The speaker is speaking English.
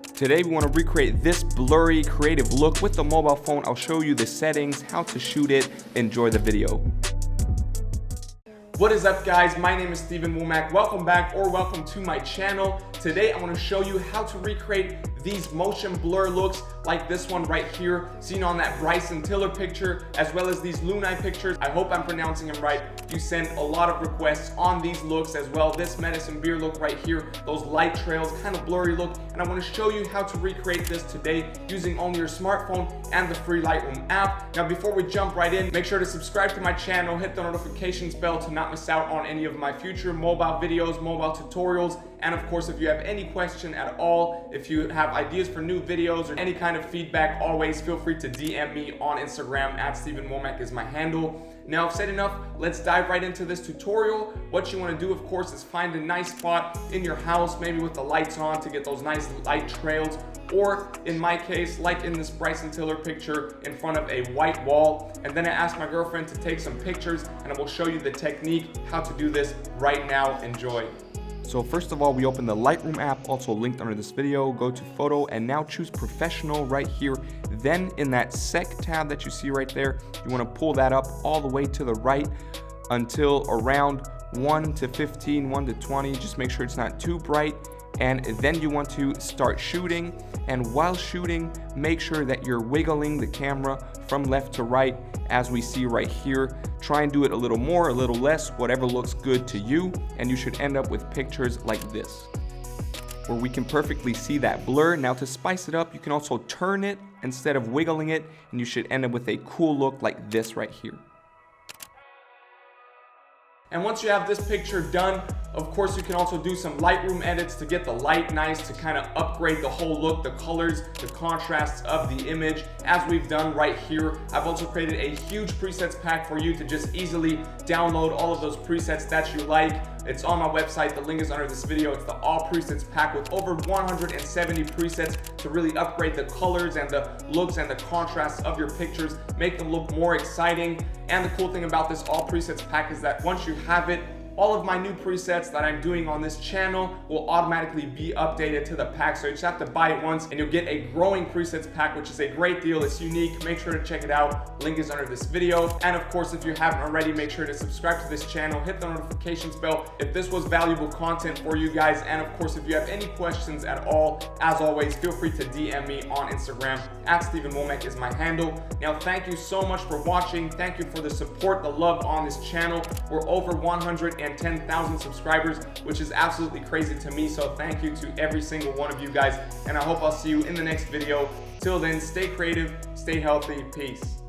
Today we want to recreate this blurry creative look with the mobile phone. I'll show you the settings, how to shoot it. Enjoy the video. What is up, guys? My name is Wommack. Welcome back, or welcome to my channel. Today I want to show you how to recreate these motion blur looks like this one right here, seen on that Bryson picture, as well as these LUNAY pictures. I hope I'm pronouncing them right. You sent a lot of requests on these looks as well. This Madison beer look right here, those light trails, kind of blurry look, and I want to show you how to recreate this today using only your smartphone and the free Lightroom app. Now, before we jump right in, make sure to subscribe to my channel, hit the notifications bell to not miss out on any of my future mobile videos, mobile tutorials, and of course, if you have any question at all, if you have ideas for new videos or any kind of feedback, always feel free to DM me on Instagram at Wommack is my handle. Now, I've said enough, let's dive right into this tutorial. What you want to do, of course, is find a nice spot in your house, maybe with the lights on, to get those nice light trails, or in my case, like in this Bryson picture, in front of a white wall. And then I asked my girlfriend to take some pictures, and I will show you the technique, how to do this right now. Enjoy. So first of all, we open the Lightroom app, also linked under this video. Go to photo and now choose professional right here. Then in that sec tab that you see right there, you want to pull that up all the way to the right until around 1 to 15, 1 to 20. Just make sure it's not too bright. And then you want to start shooting. And while shooting, make sure that you're wiggling the camera from left to right, as we see right here. Try and do it a little more, a little less, whatever looks good to you, and you should end up with pictures like this, where we can perfectly see that blur. Now, to spice it up, you can also turn it instead of wiggling it, and you should end up with a cool look like this right here. And once you have this picture done, of course, you can also do some Lightroom edits to get the light nice, to kind of upgrade the whole look, the colors, the contrasts of the image, as we've done right here. I've also created a huge presets pack for you to just easily download all of those presets that you like. It's on my website. The link is under this video. It's the all presets pack with over 170 presets to really upgrade the colors and the looks and the contrasts of your pictures, make them look more exciting. And the cool thing about this all presets pack is that once you have it, all of my new presets that I'm doing on this channel will automatically be updated to the pack. So you just have to buy it once and you'll get a growing presets pack, which is a great deal. It's unique. Make sure to check it out. Link is under this video. And of course, if you haven't already, make sure to subscribe to this channel, hit the notifications bell if this was valuable content for you guys. And of course, if you have any questions at all, as always, feel free to DM me on Instagram at Wommack is my handle. Now, thank you so much for watching. Thank you for the support, the love on this channel. We're over 110,000 subscribers, which is absolutely crazy to me. So thank you to every single one of you guys. And I hope I'll see you in the next video. Till then, stay creative, stay healthy, peace.